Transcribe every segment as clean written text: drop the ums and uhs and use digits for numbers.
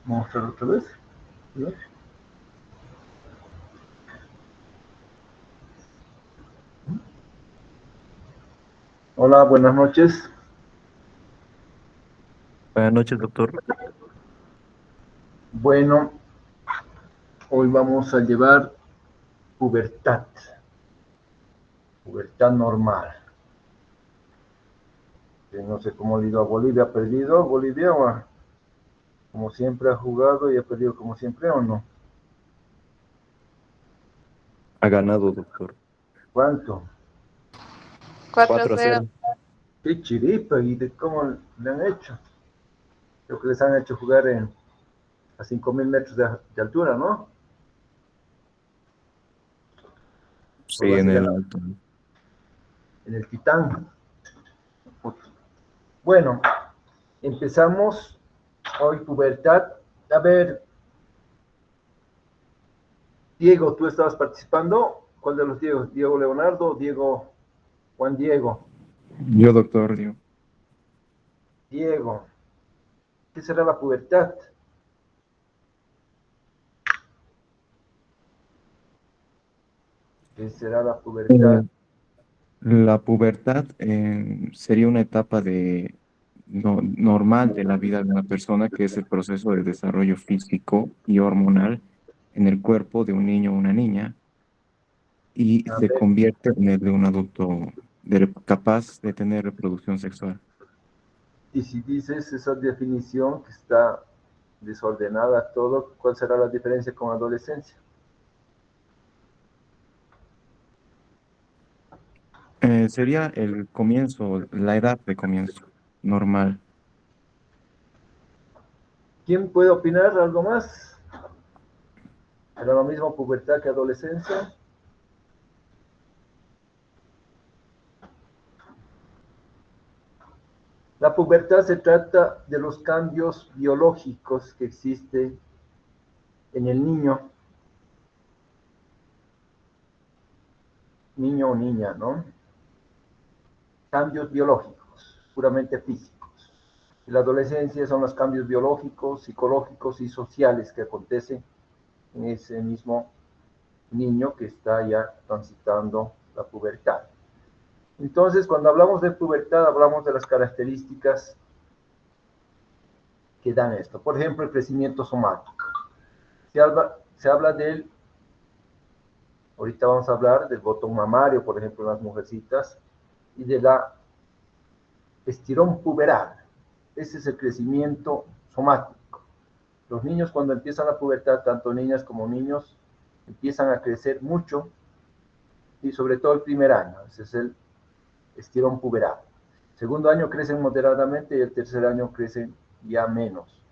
Mostrar otra vez. Hola, buenas noches. Buenas noches, doctor. Bueno, hoy vamos a llevar pubertad normal. No sé cómo ha ido a Bolivia. ¿Ha perdido Bolivia o como siempre ha jugado y ha perdido como siempre o no? Ha ganado, doctor. ¿Cuánto? 4-0. 4-0. Qué chiripa, y de cómo le han hecho. Creo que les han hecho jugar a 5.000 metros de altura, ¿no? O lo Sí, en hacen el alto. en el Titán. Bueno, empezamos hoy pubertad. A ver, Diego, ¿tú estabas participando? ¿Cuál de los Diego? ¿Diego Leonardo? ¿Diego Juan Diego? Yo, doctor, digo. Diego, ¿qué será la pubertad? ¿Qué será la pubertad? Eh, La pubertad sería una etapa normal de la vida de una persona, que es el proceso de desarrollo físico y hormonal en el cuerpo de un niño o una niña, y A se ver, convierte en el de un adulto capaz de tener reproducción sexual. y si dices esa definición que está desordenada todo, ¿cuál será la diferencia con adolescencia? Sería el comienzo, la edad de comienzo normal. ¿Quién puede opinar algo más? ¿Era lo mismo pubertad que adolescencia? La pubertad se trata de los cambios biológicos que existen en el niño o niña, ¿no? Cambios biológicos, puramente físicos. En la adolescencia son los cambios biológicos, psicológicos y sociales que acontecen en ese mismo niño que está ya transitando la pubertad. Entonces, cuando hablamos de pubertad, hablamos de las características que dan esto. Por ejemplo, el crecimiento somático. Se habla del, ahorita vamos a hablar del botón mamario, por ejemplo, en las mujercitas, y de la estirón puberal. Ese es el crecimiento somático. Los niños cuando empiezan la pubertad, tanto niñas como niños, empiezan a crecer mucho y sobre todo el primer año, ese es el estirón puberal. Segundo año crecen moderadamente y el tercer año crecen ya menos.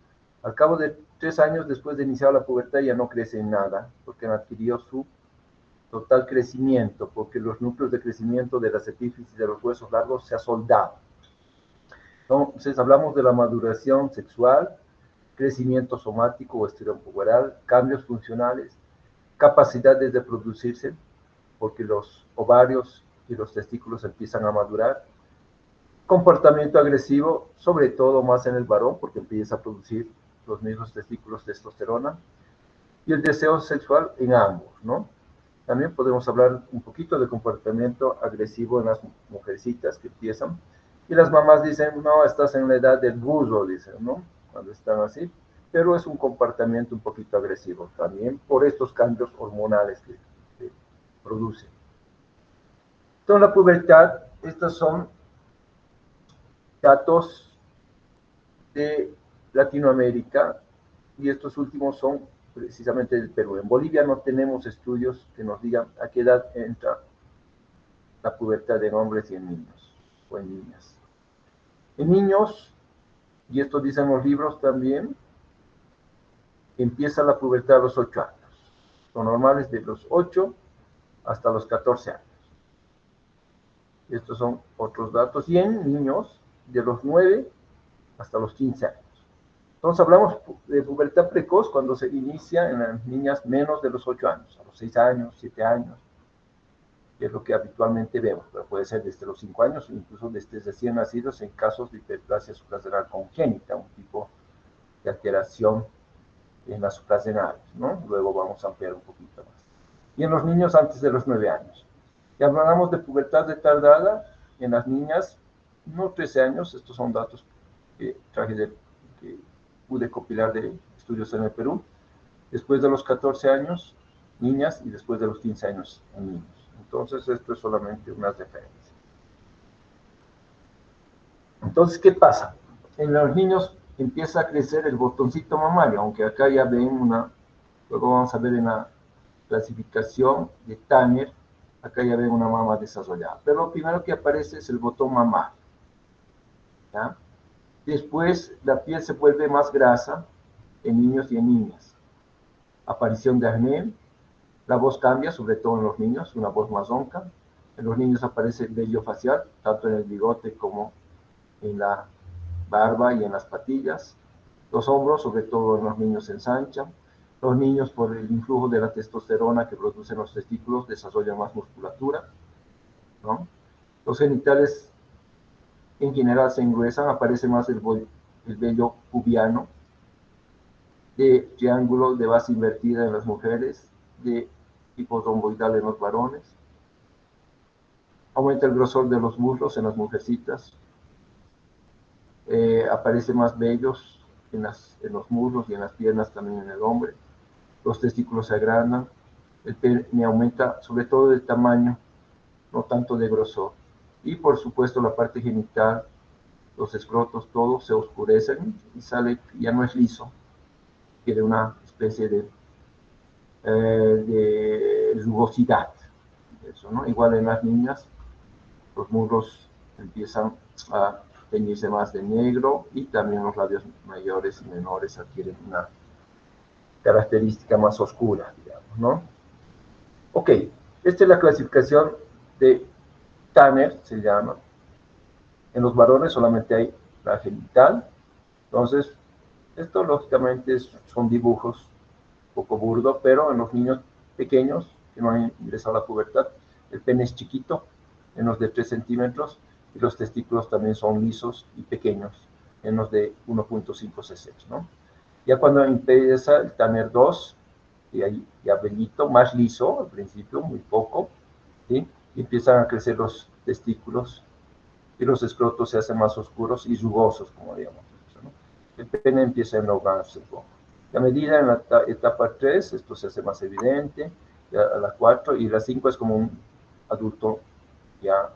Al cabo de 3 años después de iniciar la pubertad ya no crecen nada porque han adquirido su total crecimiento, porque los núcleos de crecimiento de las epífisis de los huesos largos se ha soldado. Entonces hablamos de la maduración sexual, crecimiento somático o estirón puberal, cambios funcionales, capacidades de producirse, porque los ovarios y los testículos empiezan a madurar, comportamiento agresivo, sobre todo más en el varón, porque empieza a producir los mismos testículos testosterona, y el deseo sexual en ambos, ¿no? También podemos hablar un poquito de comportamiento agresivo en las mujercitas que empiezan, y las mamás dicen, no, estás en la edad del buzo, dicen, ¿no? Cuando están así, pero es un comportamiento un poquito agresivo también por estos cambios hormonales que producen. Entonces, la pubertad, estos son datos de Latinoamérica y estos últimos son precisamente del Perú. En Bolivia no tenemos estudios que nos digan a qué edad entra la pubertad en hombres y en niños o en niñas. En niños, y esto dicen los libros también, empieza la pubertad a los 8 años. Lo normal es de los 8 hasta los 14 años. Estos son otros datos. Y en niños, de los 9 hasta los 15 años. Entonces hablamos de pubertad precoz cuando se inicia en las niñas menos de los 8 años, a los 6 años, 7 años, que es lo que habitualmente vemos, pero puede ser desde los 5 años o incluso desde recién nacidos en casos de hiperplasia suprarrenal congénita, un tipo de alteración en las suprarrenales, ¿no? Luego vamos a ampliar un poquito más. Y en los niños antes de los 9 años. Y hablamos de pubertad retardada en las niñas, no 13 años, estos son datos que que pude compilar de estudios en el Perú, después de los 14 años, niñas, y después de los 15 años en niños. Entonces, esto es solamente una referencia. Entonces, ¿qué pasa? En los niños empieza a crecer el botoncito mamario, aunque acá ya ven una, luego vamos a ver en la clasificación de Tanner, acá ya ven una mama desarrollada. Pero lo primero que aparece es el botón mamario, ¿ya? Después, la piel se vuelve más grasa en niños y en niñas. Aparición de acné, la voz cambia, sobre todo en los niños, una voz más ronca. En los niños aparece el vello facial, tanto en el bigote como en la barba y en las patillas. Los hombros, sobre todo en los niños, se ensanchan. Los niños, por el influjo de la testosterona que producen los testículos, desarrollan más musculatura, ¿no? Los genitales en general se engruesan, aparece más el vello pubiano, de triángulo de base invertida en las mujeres, de tipo romboidal en los varones. Aumenta el grosor de los muslos en las mujercitas. Aparece más vellos en los muslos y en las piernas, también en el hombre. Los testículos se agrandan. El pene aumenta, sobre todo de tamaño, no tanto de grosor. Y por supuesto la parte genital, los escrotos, todos se oscurecen y sale, ya no es liso, tiene una especie de rugosidad. Eso, ¿no? Igual en las niñas, los muslos empiezan a teñirse más de negro y también los labios mayores y menores adquieren una característica más oscura, digamos, ¿no? Ok, esta es la clasificación de Tanner, se llama. En los varones solamente hay la genital, entonces esto lógicamente son dibujos un poco burdo, pero en los niños pequeños que no han ingresado a la pubertad, el pene es chiquito, menos de 3 centímetros, y los testículos también son lisos y pequeños, menos de 1.5 cc, ¿no? Ya cuando empieza el Tanner 2, y ahí ya velito, más liso al principio, muy poco, ¿sí? Y empiezan a crecer los testículos y los escrotos se hacen más oscuros y rugosos, como digamos, ¿no? El pene empieza a enlogarse un poco. Y a medida en la etapa 3, esto se hace más evidente, ya a la 4, y la 5 es como un adulto ya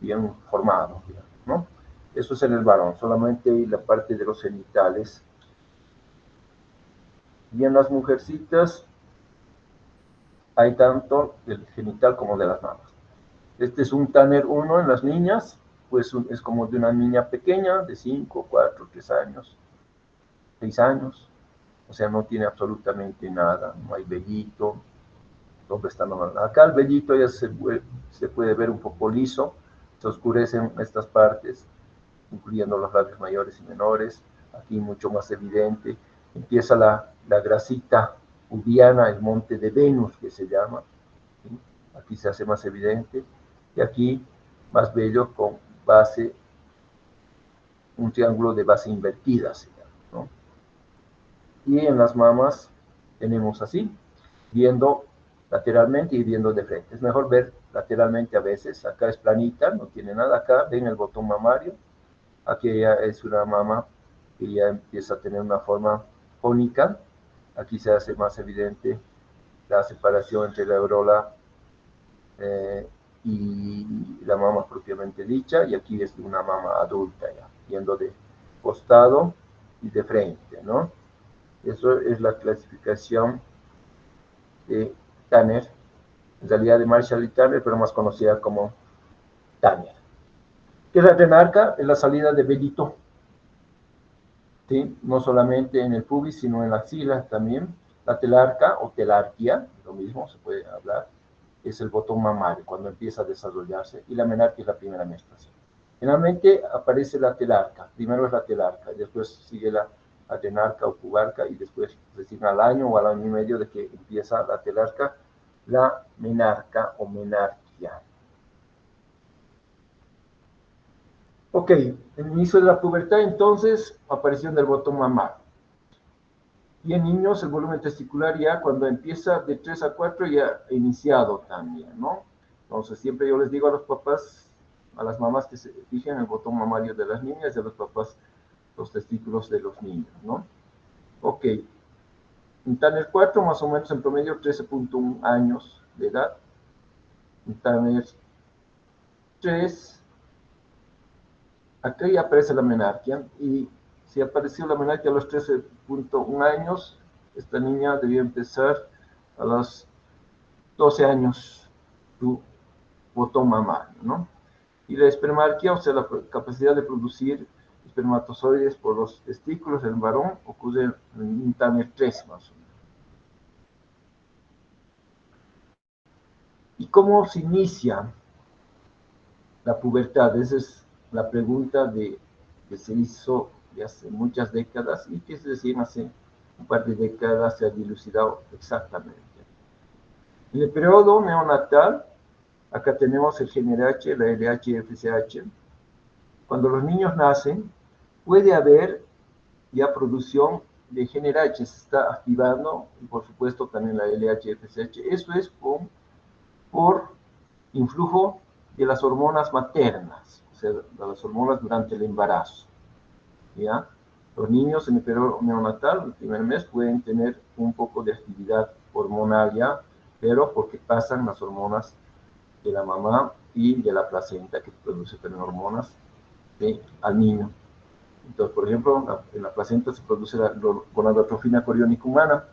bien formado, digamos, ¿no? Eso es en el varón, solamente la parte de los genitales. Y en las mujercitas hay tanto del genital como de las mamas. Este es un Tanner 1 en las niñas, pues es como de una niña pequeña, de 5, 4, 3 años, 6 años, o sea, no tiene absolutamente nada, no hay vellito, todo está normal. Acá el vellito ya se puede ver un poco liso, se oscurecen estas partes, incluyendo los labios mayores y menores, aquí mucho más evidente, empieza la grasita pubiana, el monte de Venus que se llama, ¿sí? Aquí se hace más evidente, y aquí más bello con base, un triángulo de base invertida, se llama, ¿no? Y en las mamas tenemos así, viendo lateralmente y viendo de frente. Es mejor ver lateralmente a veces, acá es planita, no tiene nada acá, ven el botón mamario, aquí ya es una mama que ya empieza a tener una forma cónica, aquí se hace más evidente la separación entre la aureola y la mama propiamente dicha, y aquí es una mama adulta ya, viendo de costado y de frente, ¿no? Eso es la clasificación de Tanner, en realidad de Marshall y Tanner, pero más conocida como Tanner. ¿Qué es la renarca? Es la salida de velito, ¿sí? No solamente en el pubis, sino en la axila también. La telarca o telarquía, lo mismo se puede hablar, es el botón mamario cuando empieza a desarrollarse, y la menarquia es la primera menstruación. Generalmente aparece la telarca, primero es la telarca, después sigue la adenarca o pubarca, y después, recién al año o al año y medio de que empieza la telarca, la menarca o menarquia. Ok, el inicio de la pubertad, entonces, aparición del botón mamario. Y en niños el volumen testicular ya cuando empieza de 3 a 4 ya iniciado también, ¿no? Entonces siempre yo les digo a los papás, a las mamás que se fijen el botón mamario de las niñas y a los papás los testículos de los niños, ¿no? Ok. En Tanner 4 más o menos en promedio 13.1 años de edad. En Tanner 3, acá ya aparece la menarquia y si apareció la menarquia a los 13.1 años, esta niña debía empezar a los 12 años su botón mamario, ¿no? Y la espermarquia, o sea, la capacidad de producir espermatozoides por los testículos del varón, ocurre en Tanner 3 más o menos. ¿Y cómo se inicia la pubertad? Esa es la pregunta que se hizo de hace muchas décadas y que se decía hace un par de décadas se ha dilucidado exactamente. En el periodo neonatal, acá tenemos el gen H, la LH y FSH. Cuando los niños nacen, puede haber ya producción de gen H, se está activando, y por supuesto también la LH y FSH. Eso es por influjo de las hormonas maternas, o sea, de las hormonas durante el embarazo. ¿Ya? Los niños en el periodo neonatal, el primer mes, pueden tener un poco de actividad hormonal ya, pero porque pasan las hormonas de la mamá y de la placenta, que produce también hormonas al niño. Entonces, por ejemplo, en la placenta se produce la gonadotrofina coriónica humana,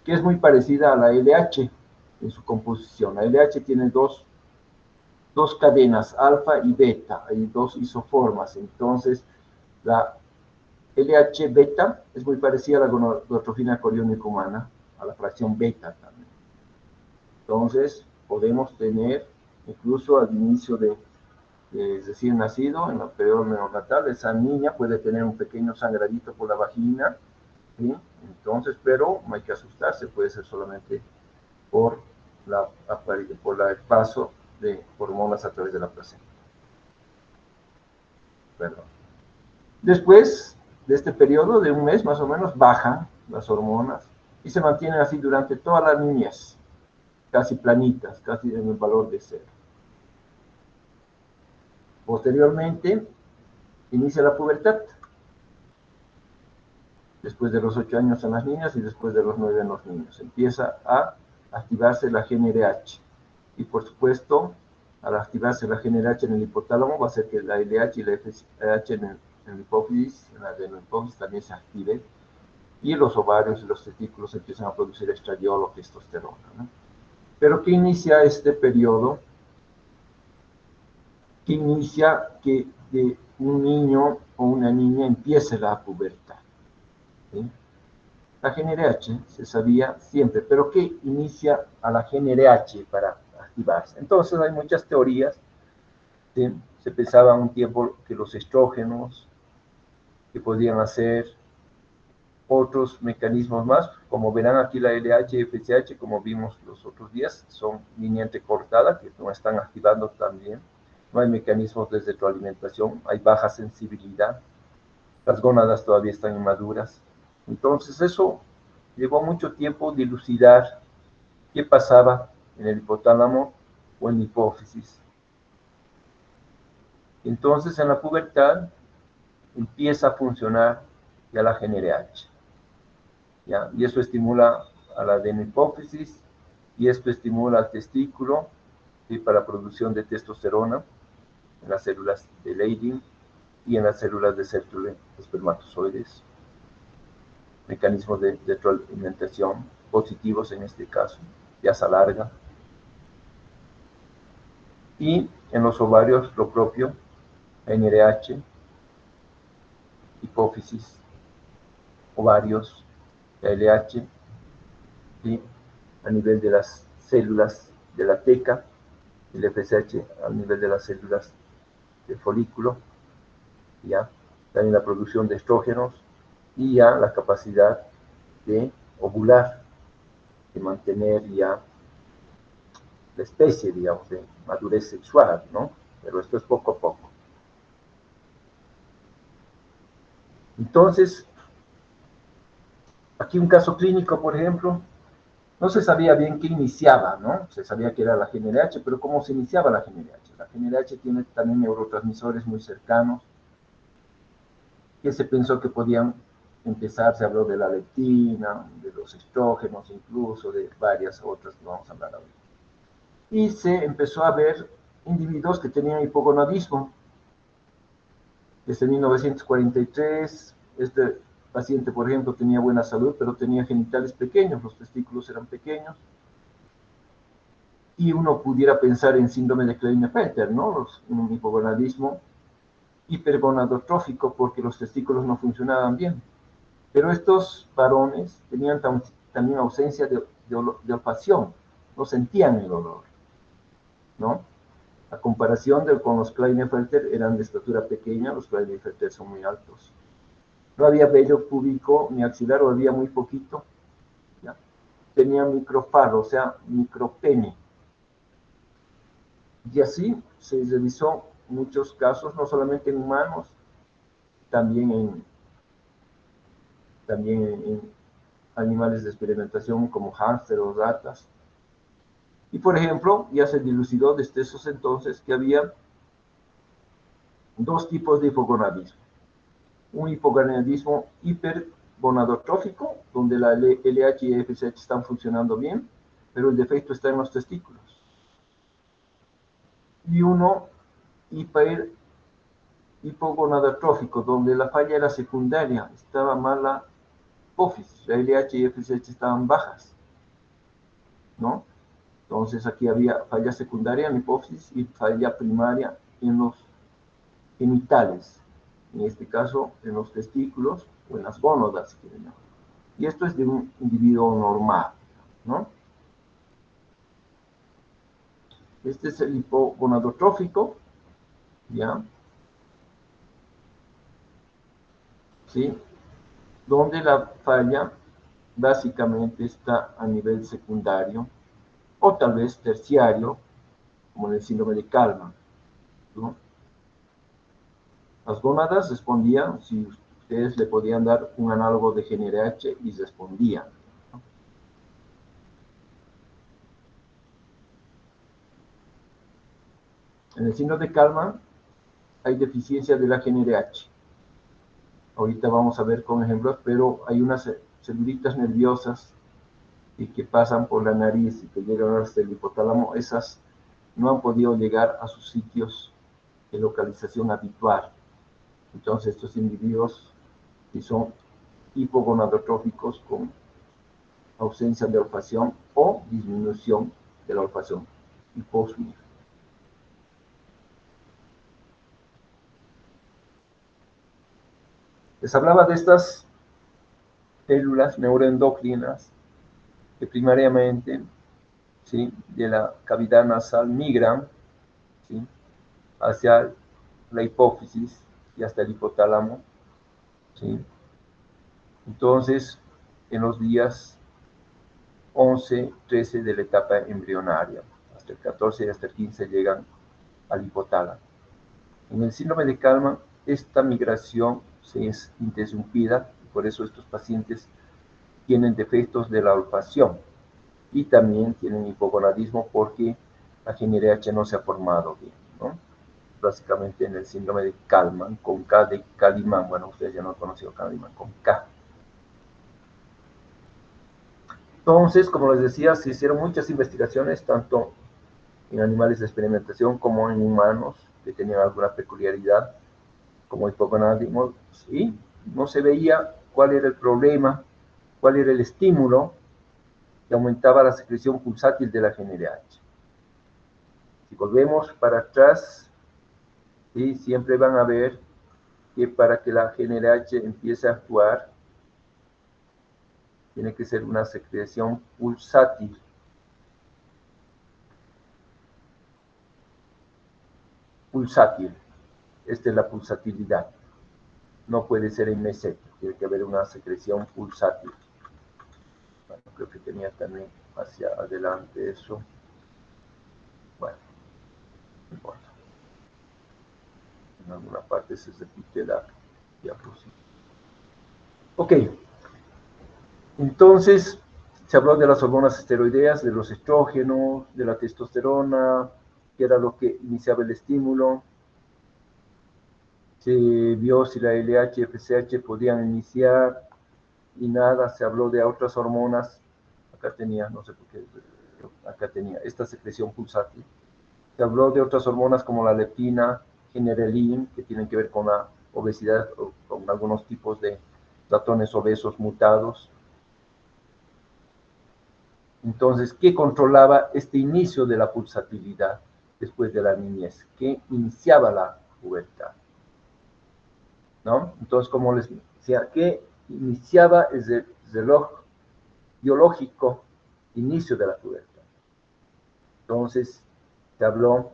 que es muy parecida a la LH en su composición. La LH tiene dos cadenas, alfa y beta, hay dos isoformas. Entonces, la LH beta es muy parecida a la gonadotrofina coriónica humana, a la fracción beta también. Entonces, podemos tener, incluso al inicio de recién nacido, en el periodo neonatal, esa niña puede tener un pequeño sangradito por la vagina, ¿sí? Entonces, pero no hay que asustarse, puede ser solamente por el paso de hormonas a través de la placenta. Perdón. Después de este periodo de un mes más o menos bajan las hormonas y se mantienen así durante toda la niñez, casi planitas, casi en el valor de 0. Posteriormente inicia la pubertad, después de los 8 años en las niñas y después de los 9 en los niños. Empieza a activarse la gen RH y por supuesto al activarse la gen RH en el hipotálamo va a hacer que la LH y la FSH en el hipófisis, en la adenohipófisis también se active y los ovarios y los testículos empiezan a producir estradiol o testosterona, ¿no? Pero ¿qué inicia este periodo? ¿Qué inicia que de un niño o una niña empiece la pubertad? ¿Sí? La gen RH se sabía siempre, pero ¿qué inicia a la gen RH para activarse? Entonces hay muchas teorías. ¿Sí? Se pensaba un tiempo que los estrógenos, que podían hacer otros mecanismos más, como verán aquí la LH y FSH, como vimos los otros días, son línea entrecortada, que no están activando también. No hay mecanismos de retroalimentación, hay baja sensibilidad, las gónadas todavía están inmaduras. Entonces eso llevó mucho tiempo dilucidar qué pasaba en el hipotálamo o en la hipófisis. Entonces en la pubertad empieza a funcionar ya la gen RH. ¿Ya? Y eso estimula a la adenohipófisis y esto estimula al testículo, ¿sí? Para la producción de testosterona en las células de Leydig y en las células de célula espermatozoides. Mecanismos de retroalimentación positivos en este caso, ya se alarga. Y en los ovarios lo propio, NRH, hipófisis, ovarios, LH, y a nivel de las células de la teca, el FSH a nivel de las células del folículo, ya también la producción de estrógenos y ya la capacidad de ovular, de mantener ya la especie, digamos, de madurez sexual, ¿no? Pero esto es poco a poco. Entonces, Aquí un caso clínico, por ejemplo, no se sabía bien qué iniciaba, ¿no? Se sabía que era la GnRH, pero ¿cómo se iniciaba la GnRH? La GnRH tiene también neurotransmisores muy cercanos, que se pensó que podían empezar, se habló de la leptina, de los estrógenos, incluso de varias otras que vamos a hablar ahora. Y se empezó a ver individuos que tenían hipogonadismo. Desde 1943, este paciente, por ejemplo, tenía buena salud, pero tenía genitales pequeños, los testículos eran pequeños, y uno pudiera pensar en síndrome de Klinefelter, ¿no? Un hipogonadismo hipergonadotrófico porque los testículos no funcionaban bien. Pero estos varones tenían también ausencia de olfacción, no sentían el olor, ¿no? A comparación con los Klinefelter, eran de estatura pequeña, los Klinefelter son muy altos. No había vello púbico ni axilar, o había muy poquito. ¿Ya? Tenía microfaro, o sea, micropene. Y así se revisó muchos casos, no solamente en humanos, también en animales de experimentación como hámster o ratas. Y por ejemplo, ya se dilucidó desde esos entonces que había dos tipos de hipogonadismo. Un hipogonadismo hipergonadotrófico, donde la LH y FSH están funcionando bien, pero el defecto está en los testículos. Y uno hipogonadotrófico, donde la falla era secundaria, estaba mala hipófisis, la LH y FSH estaban bajas, ¿no? Entonces aquí había falla secundaria en hipófisis y falla primaria en los genitales, en este caso en los testículos o en las gónadas, si quieren. Y esto es de un individuo normal, ¿no? Este es el hipogonadotrófico, ¿ya? ¿Sí? Donde la falla básicamente está a nivel secundario o tal vez terciario, como en el síndrome de Kalman, ¿no? Las gónadas respondían, si ustedes le podían dar un análogo de GnRH y respondían. En el síndrome de Kalman hay deficiencia de la GnRH. Ahorita vamos a ver con ejemplos, pero hay unas celulitas nerviosas que pasan por la nariz y que llegan hasta el hipotálamo. Esas no han podido llegar a sus sitios de localización habitual. Entonces estos individuos que son hipogonadotróficos con ausencia de olfacción o disminución de la olfacción, hiposmia. Les hablaba de estas células neuroendocrinas que primariamente, ¿sí?, de la cavidad nasal migran, ¿sí?, hacia la hipófisis y hasta el hipotálamo, ¿sí? Entonces, en los días 11, 13 de la etapa embrionaria, hasta el 14 y hasta el 15 llegan al hipotálamo. En el síndrome de Kalman, esta migración se es interrumpida, y por eso estos pacientes tienen defectos de la olfacción y también tienen hipogonadismo porque la GnRH no se ha formado bien, ¿no? Básicamente en el síndrome de Kalman, con K de Calimán. Bueno, ustedes ya no han conocido Calimán, con K. Entonces, como les decía, se hicieron muchas investigaciones, tanto en animales de experimentación como en humanos, que tenían alguna peculiaridad, como hipogonadismo, y no se veía cuál era el problema, cuál era el estímulo que aumentaba la secreción pulsátil de la GnRH. Si volvemos para atrás, ¿sí?, siempre van a ver que para que la GnRH empiece a actuar, tiene que ser una secreción pulsátil. Pulsátil. Esta es la pulsatilidad. No puede ser en meseta, tiene que haber una secreción pulsátil. Bueno, creo que tenía también hacia adelante eso. Bueno, no importa. En alguna parte se repite la diapositiva. Ok. Entonces, se habló de las hormonas esteroideas, de los estrógenos, de la testosterona, que era lo que iniciaba el estímulo. Se vio si la LH y FSH podían iniciar y nada, se habló de otras hormonas. Acá tenía, no sé por qué, acá tenía esta secreción pulsátil. Se habló de otras hormonas como la leptina, generelin, que tienen que ver con la obesidad o con algunos tipos de ratones obesos mutados. Entonces, ¿qué controlaba este inicio de la pulsatilidad después de la niñez? ¿Qué iniciaba la pubertad? ¿No? Entonces, como les decía, ¿qué iniciaba el reloj biológico inicio de la pubertad? Entonces, se habló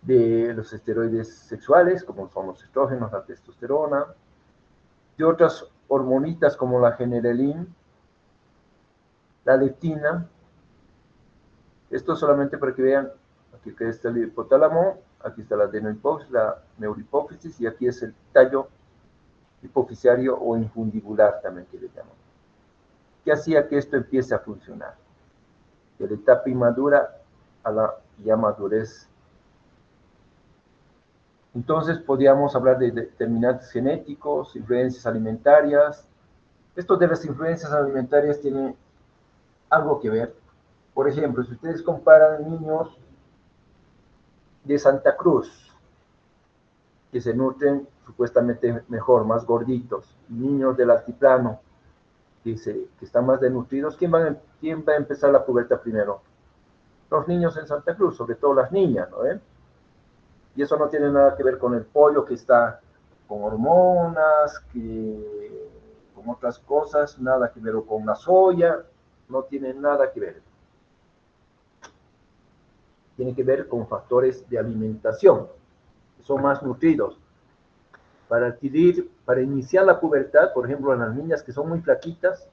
de los esteroides sexuales, como son los estrógenos, la testosterona, de otras hormonitas como la generelin, la leptina. Esto solamente para que vean, aquí está el hipotálamo, aquí está la adenohipófisis, la neurohipófisis, y aquí es el tallo hipoficiario o infundibular también que le llaman. ¿Qué hacía que esto empiece a funcionar? De la etapa inmadura a la ya madurez. Entonces podíamos hablar de determinantes genéticos, influencias alimentarias. Esto de las influencias alimentarias tiene algo que ver. Por ejemplo, si ustedes comparan niños de Santa Cruz, que se nutren supuestamente mejor, más gorditos, y niños del altiplano, que están más desnutridos, ¿quién va a empezar la pubertad primero? Los niños en Santa Cruz, sobre todo las niñas, ¿no? Y eso no tiene nada que ver con el pollo que está con hormonas, con otras cosas, nada que ver, o con la soya, no tiene nada que ver. Tiene que ver con factores de alimentación, que son más nutridos. Para iniciar la pubertad, por ejemplo, en las niñas que son muy flaquitas,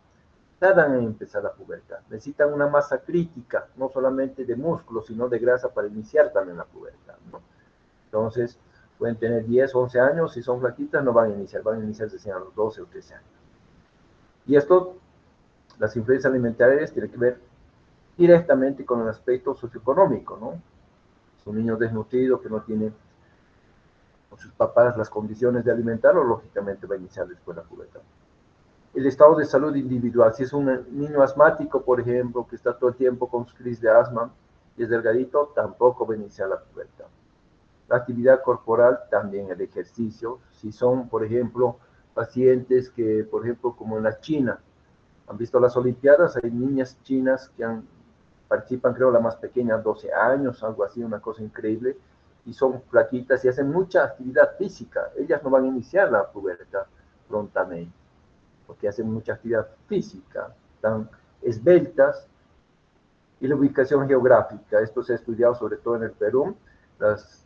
tardan en empezar la pubertad. Necesitan una masa crítica, no solamente de músculo, sino de grasa para iniciar también la pubertad, ¿no? Entonces, pueden tener 10, 11 años, si son flaquitas no van a iniciar recién a los 12 o 13 años. Y esto, las influencias alimentarias, tienen que ver directamente con el aspecto socioeconómico, ¿no? Es un niño desnutrido que no tiene con sus papás las condiciones de alimentarlo, lógicamente va a iniciar después la pubertad. El estado de salud individual, si es un niño asmático, por ejemplo, que está todo el tiempo con su crisis de asma y es delgadito, tampoco va a iniciar la pubertad. La actividad corporal, también el ejercicio. Si son, por ejemplo, pacientes que, por ejemplo, como en la China, han visto las Olimpiadas, hay niñas chinas que participan, creo, la más pequeña, 12 años, algo así, una cosa increíble, y son flaquitas y hacen mucha actividad física. Ellas no van a iniciar la pubertad prontamente, porque hacen mucha actividad física, están esbeltas. Y la ubicación geográfica, esto se ha estudiado sobre todo en el Perú, las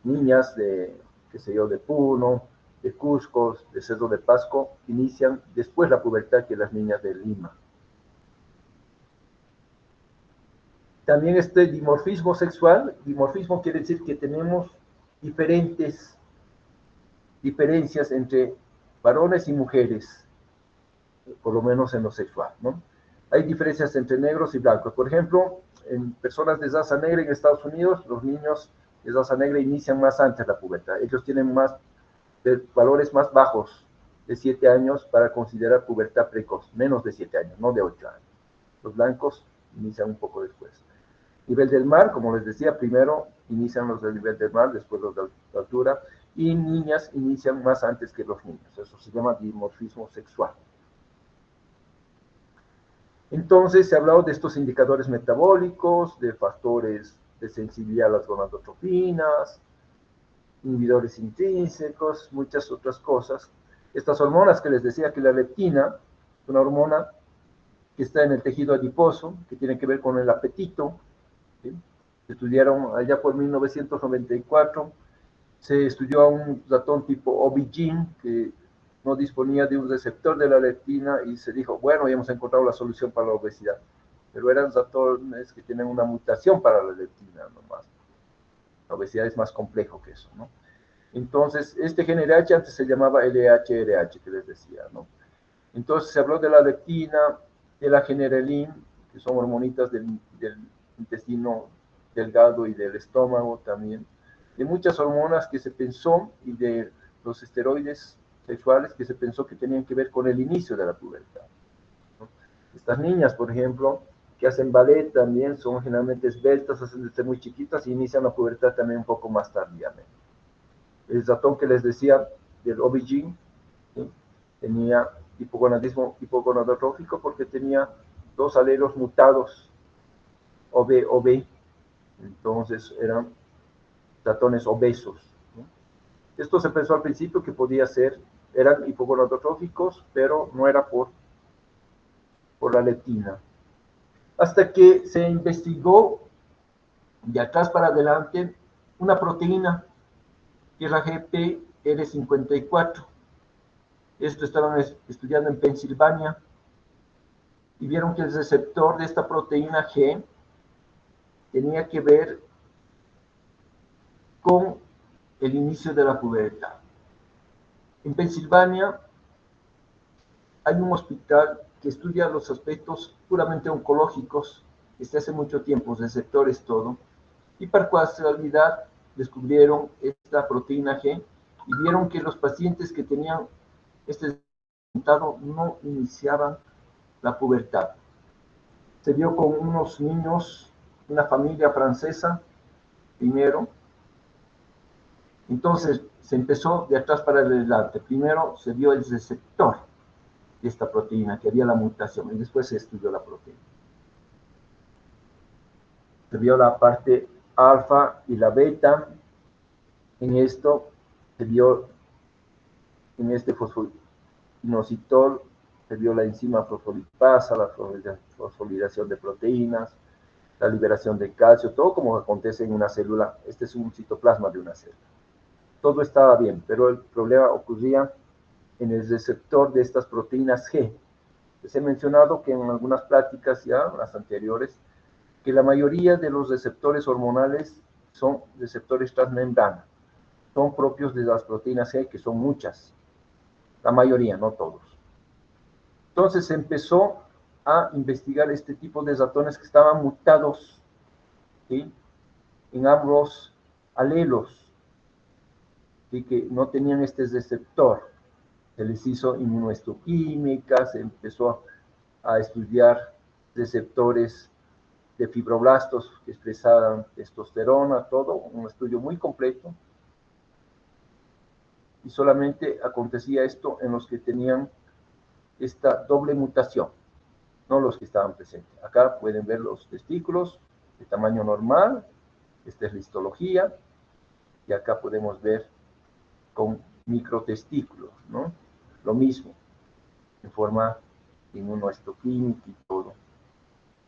niñas de, qué sé yo, de Puno, de Cusco, de Cerro de Pasco, inician después la pubertad que las niñas de Lima. También este dimorfismo sexual, dimorfismo quiere decir que tenemos diferencias entre varones y mujeres, por lo menos en lo sexual, ¿no? Hay diferencias entre negros y blancos. Por ejemplo, en personas de raza negra en Estados Unidos, los niños de raza negra inician más antes la pubertad. Ellos tienen valores más bajos de 7 años para considerar pubertad precoz, menos de 7 años, no de 8 años. Los blancos inician un poco después. Nivel del mar, como les decía, primero inician los del nivel del mar, después los de altura, y niñas inician más antes que los niños. Eso se llama dimorfismo sexual. Entonces se ha hablado de estos indicadores metabólicos, de factores de sensibilidad a las gonadotropinas, inhibidores intrínsecos, muchas otras cosas. Estas hormonas que les decía que la leptina, una hormona que está en el tejido adiposo, que tiene que ver con el apetito, ¿sí? Se estudiaron allá por 1994, se estudió a un ratón tipo OB-GYN que no disponía de un receptor de la leptina y se dijo, bueno, ya hemos encontrado la solución para la obesidad. Pero eran ratones que tienen una mutación para la leptina nomás. La obesidad es más complejo que eso, ¿no? Entonces, este gen RH antes se llamaba LHRH, que les decía, ¿no? Entonces se habló de la leptina, de la generelin, que son hormonitas del intestino delgado y del estómago también, de muchas hormonas que se pensó y de los esteroides sexuales que se pensó que tenían que ver con el inicio de la pubertad, ¿no? Estas niñas, por ejemplo, que hacen ballet también son generalmente esbeltas, hacen desde muy chiquitas y inician la pubertad también un poco más tardíamente. El ratón que les decía del OB-GYN, ¿sí?, tenía hipogonadismo hipogonadotrófico porque tenía dos alelos mutados, OB, entonces eran ratones obesos, ¿no? Esto se pensó al principio que podía ser, eran hipogonadotróficos, pero no era por la leptina. Hasta que se investigó de atrás para adelante una proteína que es la GPR54. Esto estaban estudiando en Pensilvania y vieron que el receptor de esta proteína G tenía que ver con el inicio de la pubertad. En Pensilvania hay un hospital que estudia los aspectos puramente oncológicos desde hace mucho tiempo, receptores, todo, y por casualidad descubrieron esta proteína G y vieron que los pacientes que tenían este resultado no iniciaban la pubertad. Se vio con unos niños, una familia francesa, primero. Entonces se empezó de atrás para adelante. Primero se vio el receptor de esta proteína, que había la mutación, y después se estudió la proteína. Se vio la parte alfa y la beta. En esto se vio, en este fosfoinositol, se vio la enzima fosfolipasa, la fosforilación de proteínas, la liberación de calcio, todo como acontece en una célula. Este es un citoplasma de una célula. Todo estaba bien, pero el problema ocurría en el receptor de estas proteínas G. Les he mencionado que en algunas pláticas ya, las anteriores, que la mayoría de los receptores hormonales son receptores transmembrana, son propios de las proteínas G, que son muchas, la mayoría, no todos. Entonces se empezó a investigar este tipo de ratones que estaban mutados, ¿sí?, en ambos alelos, y que no tenían este receptor. Se les hizo inmunohistoquímica, se empezó a estudiar receptores de fibroblastos que expresaban testosterona, todo un estudio muy completo. Y solamente acontecía esto en los que tenían esta doble mutación, no los que estaban presentes. Acá pueden ver los testículos de tamaño normal, esta es la histología, y acá podemos ver con microtestículos, ¿no? Lo mismo, en forma inmunohistoquímica y todo.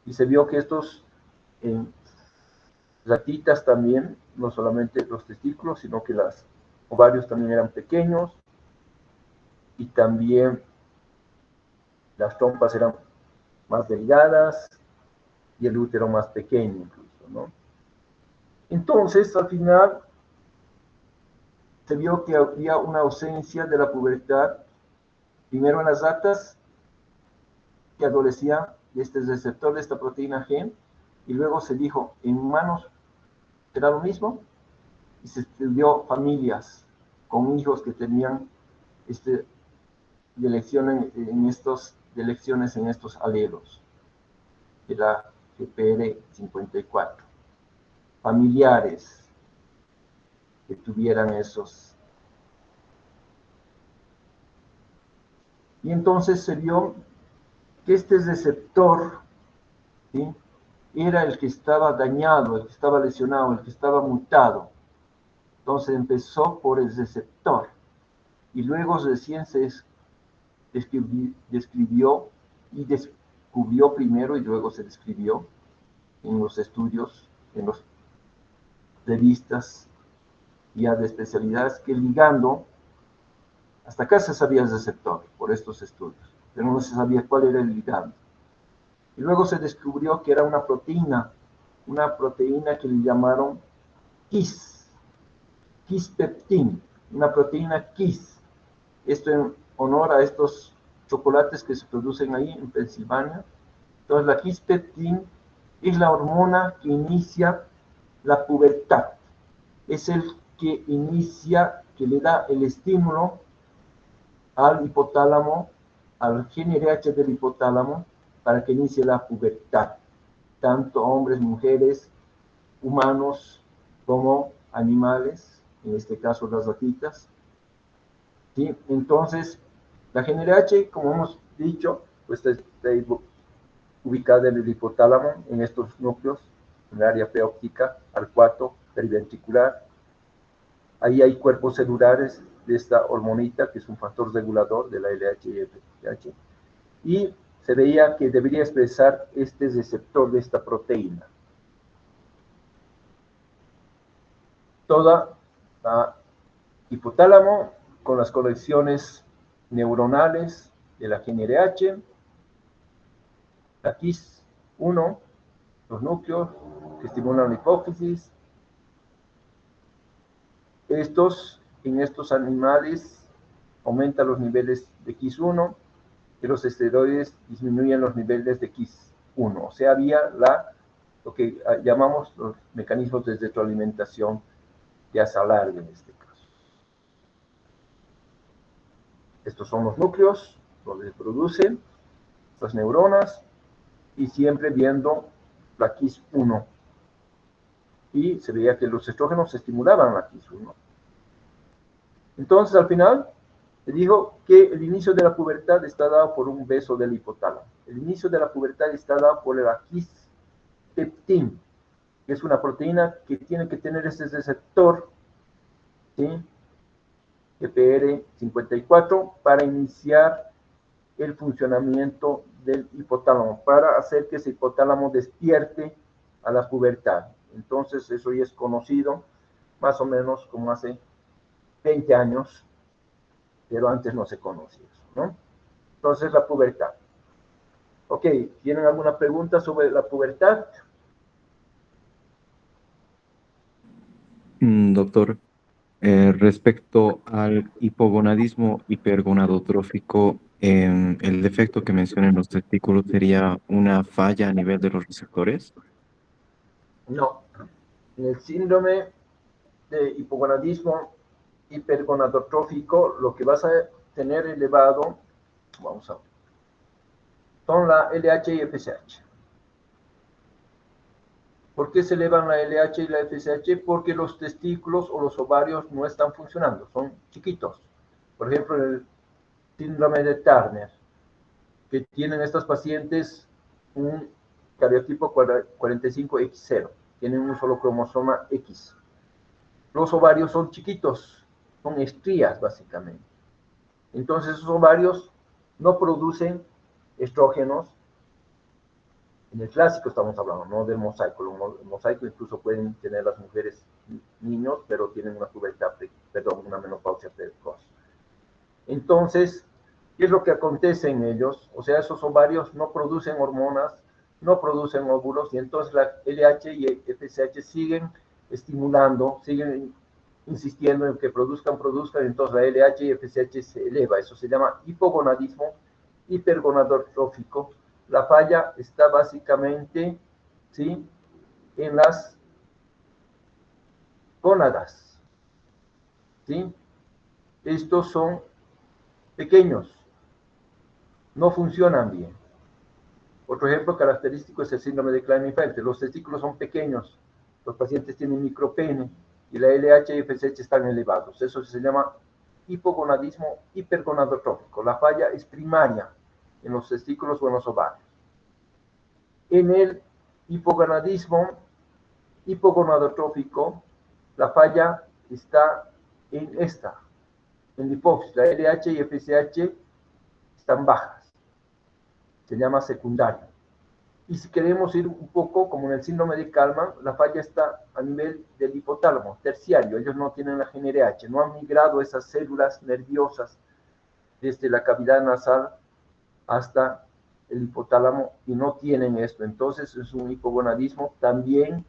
Y se vio que estos en ratitas también, no solamente los testículos, sino que los ovarios también eran pequeños, y también las trompas eran más delgadas y el útero más pequeño incluso, ¿no? Entonces, al final, se vio que había una ausencia de la pubertad, primero en las ratas que adolecían de este receptor de esta proteína G, y luego se dijo, en humanos será lo mismo, y se estudió familias con hijos que tenían deleciones en estos alelos de la GPR54, familiares que tuvieran esos. Y entonces se vio que este receptor, ¿sí?, era el que estaba dañado, el que estaba lesionado, el que estaba mutado. Entonces empezó por el receptor y luego recién se describió y descubrió primero y luego se describió en los estudios, en las revistas ya de especialidades, que el ligando, hasta acá se sabía el receptor por estos estudios, pero no se sabía cuál era el ligando. Y luego se descubrió que era una proteína que le llamaron Kispeptin, una proteína Kis. Esto en honor a estos chocolates que se producen ahí en Pensilvania. Entonces la quispeptin es la hormona que inicia la pubertad. Es el que inicia, que le da el estímulo al hipotálamo, al gen RH del hipotálamo, para que inicie la pubertad. Tanto hombres, mujeres, humanos, como animales, en este caso las ratitas. ¿Sí? Entonces, la gen RH, como hemos dicho, pues está ubicada en el hipotálamo, en estos núcleos, en el área preóptica, arcuato, periventricular. Ahí hay cuerpos celulares de esta hormonita, que es un factor regulador de la LH y FSH, y se veía que debería expresar este receptor de esta proteína. Toda la hipotálamo con las conexiones neuronales de la gen RH, la KIS1, los núcleos que estimulan la hipófisis. En estos animales aumentan los niveles de KIS1 y los esteroides disminuyen los niveles de KIS1. O sea, había lo que llamamos los mecanismos de retroalimentación ya se alarga en este caso. Estos son los núcleos donde se producen las neuronas y siempre viendo la KIS1. Y se veía que los estrógenos estimulaban la KIS1. Entonces, al final, le digo que el inicio de la pubertad está dado por un beso del hipotálamo. El inicio de la pubertad está dado por la quispeptin, que es una proteína que tiene que tener ese receptor, ¿sí? EPR54, para iniciar el funcionamiento del hipotálamo, para hacer que ese hipotálamo despierte a la pubertad. Entonces, eso ya es conocido, más o menos como hace 20 años, pero antes no se conocía eso, ¿no? Entonces, la pubertad. Ok, ¿tienen alguna pregunta sobre la pubertad? Doctor, respecto al hipogonadismo hipergonadotrófico, el defecto que menciona en los testículos sería una falla a nivel de los receptores. No. En el síndrome de hipogonadismo hipergonadotrófico, lo que vas a tener elevado, vamos a ver, son la LH y FSH. ¿Por qué se elevan la LH y la FSH? Porque los testículos o los ovarios no están funcionando, son chiquitos. Por ejemplo, el síndrome de Turner, que tienen estas pacientes un cariotipo 45X0, tienen un solo cromosoma X. Los ovarios son chiquitos, son estrías básicamente. Entonces esos ovarios no producen estrógenos. En el clásico estamos hablando, no del mosaico. El mosaico incluso pueden tener las mujeres niños, pero tienen una pubertad, una menopausia precoz. Entonces, ¿qué es lo que acontece en ellos? O sea, esos ovarios no producen hormonas, no producen óvulos, y entonces la LH y FSH siguen estimulando, siguen insistiendo en que produzcan, y entonces la LH y FSH se eleva. Eso se llama hipogonadismo hipergonadotrófico. La falla está básicamente, ¿sí?, en las gónadas, ¿sí? Estos son pequeños, no funcionan bien. Otro ejemplo característico es el síndrome de Klinefelter. Los testículos son pequeños, los pacientes tienen micropene y la LH y FSH están elevados. Eso se llama hipogonadismo hipergonadotrófico. La falla es primaria en los testículos o en los ovarios. En el hipogonadismo hipogonadotrófico, la falla está en la hipófisis. La LH y FSH están bajas. Se llama secundario. Y si queremos ir un poco, como en el síndrome de Kalman, la falla está a nivel del hipotálamo, terciario. Ellos no tienen la gen RH, no han migrado esas células nerviosas desde la cavidad nasal hasta el hipotálamo y no tienen esto. Entonces es un hipogonadismo también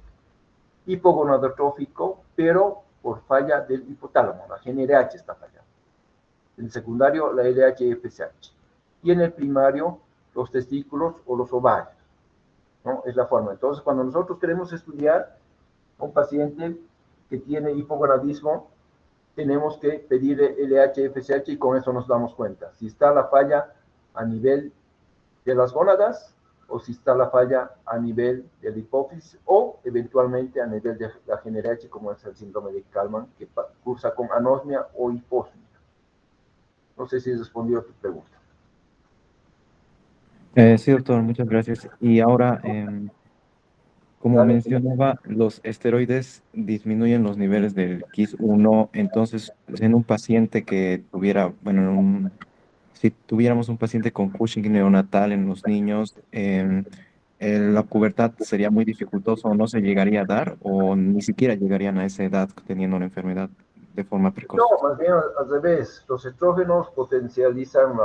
hipogonadotrófico, pero por falla del hipotálamo. La gen RH está fallando. En secundario, la LH y FSH. y en el primario los testículos o los ovarios, ¿no? Es la forma. Entonces, cuando nosotros queremos estudiar a un paciente que tiene hipogonadismo, tenemos que pedir LH, FSH y con eso nos damos cuenta si está la falla a nivel de las gónadas o si está la falla a nivel de la hipófisis o eventualmente a nivel de la GnRH, como es el síndrome de Kalman, que cursa con anosmia o hiposmia. No sé si he respondido a tu pregunta. Sí, doctor, muchas gracias. Y ahora, como Dale. mencionaba, los esteroides disminuyen los niveles del KIS-1. Entonces, en un paciente que tuviera, bueno, si tuviéramos un paciente con Cushing neonatal en los niños, la pubertad sería muy dificultosa o no se llegaría a dar o ni siquiera llegarían a esa edad teniendo la enfermedad de forma No, precoz. más bien al revés. Los estrógenos potencializan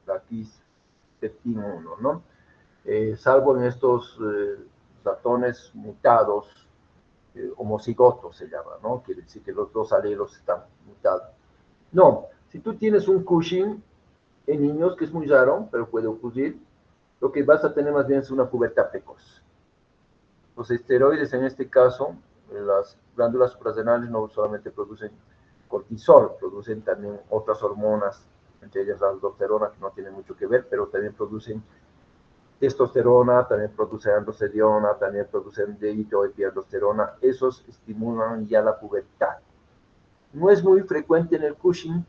la quis-peptin 1, ¿no? Salvo en estos ratones mutados, homocigotos se llama, ¿no? Quiere decir que los dos alelos están mutados. No, si tú tienes un Cushing en niños, que es muy raro, pero puede ocurrir, lo que vas a tener más bien es una pubertad precoz. Los esteroides, en este caso, las glándulas suprarrenales no solamente producen cortisol, producen también otras hormonas, entre ellas la aldosterona, que no tiene mucho que ver, pero también producen testosterona, también producen androstenediona, también producen dihidroepialdosterona. Esos estimulan ya la pubertad. No es muy frecuente en el Cushing,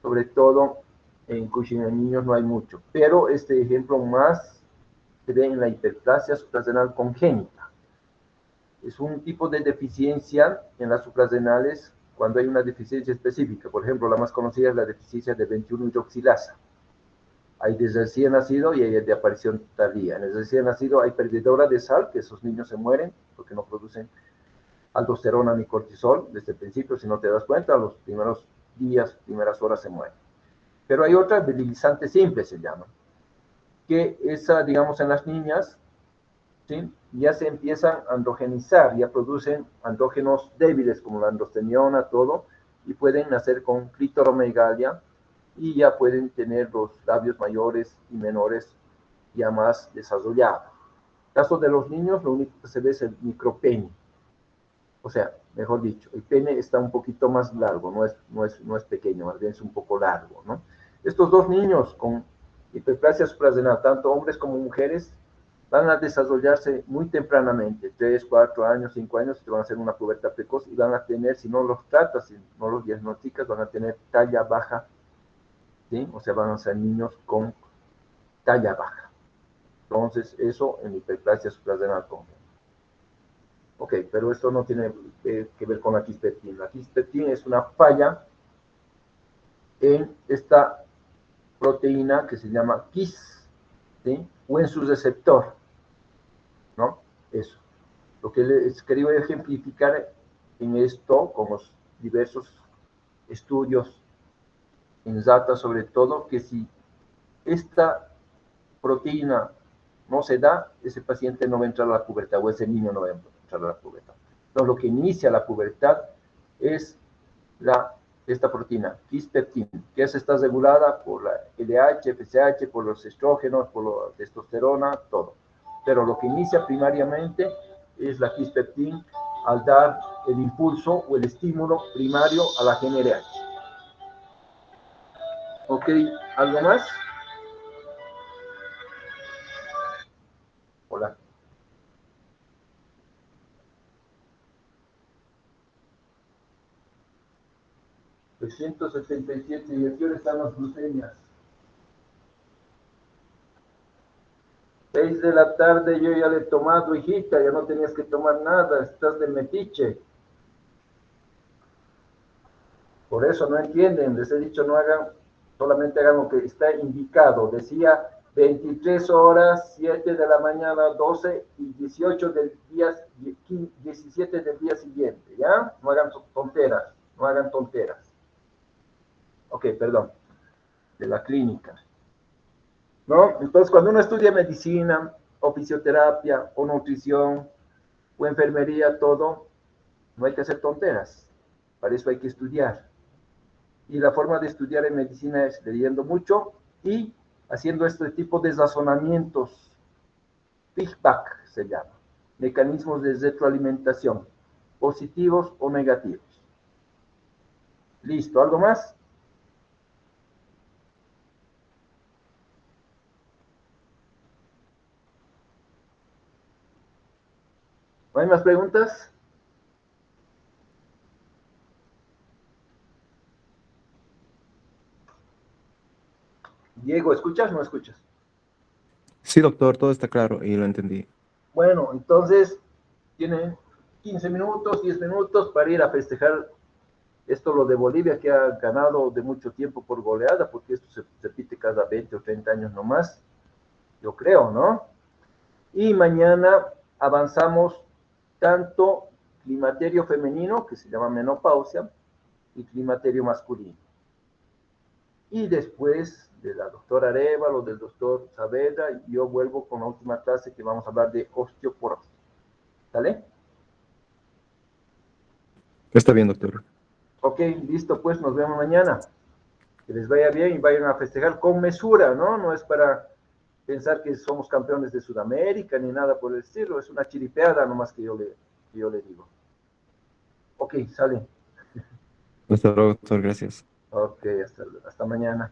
sobre todo en Cushing en niños no hay mucho, pero este ejemplo más se ve en la hiperplasia suprarrenal congénita. Es un tipo de deficiencia en las suprarrenales cuando hay una deficiencia específica. Por ejemplo, la más conocida es la deficiencia de 21-hidroxilasa. Hay de recién nacido y hay de aparición tardía. En el recién nacido hay perdedora de sal, que esos niños se mueren porque no producen aldosterona ni cortisol desde el principio. Si no te das cuenta, los primeros días, primeras horas se mueren. Pero hay otra, debilizante simple se llama, que esa, digamos, en las niñas, ¿sí? Ya se empiezan a androgenizar, ya producen andrógenos débiles como la androsteniona, todo, y pueden nacer con clitoromegalia y ya pueden tener los labios mayores y menores ya más desarrollados. En el caso de los niños, lo único que se ve es el micropene. O sea, mejor dicho, el pene está un poquito más largo, no es pequeño, más bien es un poco largo, ¿no? Estos dos niños con hiperplasia suprarrenal, tanto hombres como mujeres, van a desarrollarse muy tempranamente, 3, 4 años, 5 años, que van a hacer una pubertad precoz y van a tener, si no los tratas, si no los diagnosticas, van a tener talla baja, ¿sí? O sea, van a ser niños con talla baja. Entonces, eso en hiperplasia suprarrenal congénita. Ok, pero esto no tiene que ver con la quis-peptin. La quis-peptin es una falla en esta proteína que se llama quis, ¿sí? O en su receptor, ¿no? Eso. Lo que les quería ejemplificar en esto, con los diversos estudios en data sobre todo, que si esta proteína no se da, ese paciente no va a entrar a la pubertad o ese niño no va a entrar a la pubertad. Entonces, lo que inicia la pubertad es esta proteína, quis-peptin, que está regulada por la LH, FSH, por los estrógenos, por la testosterona, todo. Pero lo que inicia primariamente es la quis-peptin al dar el impulso o el estímulo primario a la GnRH. ¿Ok? ¿Algo más? Hola. 377, y aquí están las glucemias. 6 de la tarde yo ya le he tomado, hijita, ya no tenías que tomar nada, estás de metiche. Por eso no entienden, les he dicho no hagan, solamente hagan lo que está indicado. Decía 23 horas, 7 de la mañana, 12 y 18 del día, 17 del día siguiente, ¿ya? No hagan tonteras, no hagan tonteras. Ok, perdón, de la clínica. ¿No? Entonces, cuando uno estudia medicina, o fisioterapia, o nutrición, o enfermería, todo, no hay que hacer tonteras. Para eso hay que estudiar. Y la forma de estudiar en medicina es leyendo mucho y haciendo este tipo de razonamientos, feedback se llama, mecanismos de retroalimentación, positivos o negativos. Listo, ¿algo más? ¿No hay más preguntas? Diego, ¿escuchas o no escuchas? Sí, doctor, todo está claro y lo entendí. Bueno, entonces tienen 15 minutos, 10 minutos para ir a festejar esto, lo de Bolivia, que ha ganado de mucho tiempo por goleada, porque esto se repite cada 20 o 30 años nomás, yo creo, ¿no? Y mañana avanzamos tanto climaterio femenino, que se llama menopausia, y climaterio masculino. Y después de la doctora Arevalo, del doctor Saavedra, yo vuelvo con la última clase que vamos a hablar de osteoporosis. ¿Sale? Está bien, doctor. Ok, listo, pues nos vemos mañana. Que les vaya bien y vayan a festejar con mesura, ¿no? No es para pensar que somos campeones de Sudamérica ni nada por el estilo, es una chiripeada nomás que yo le digo. Ok, sale. Hasta luego, doctor, gracias. Ok, hasta mañana.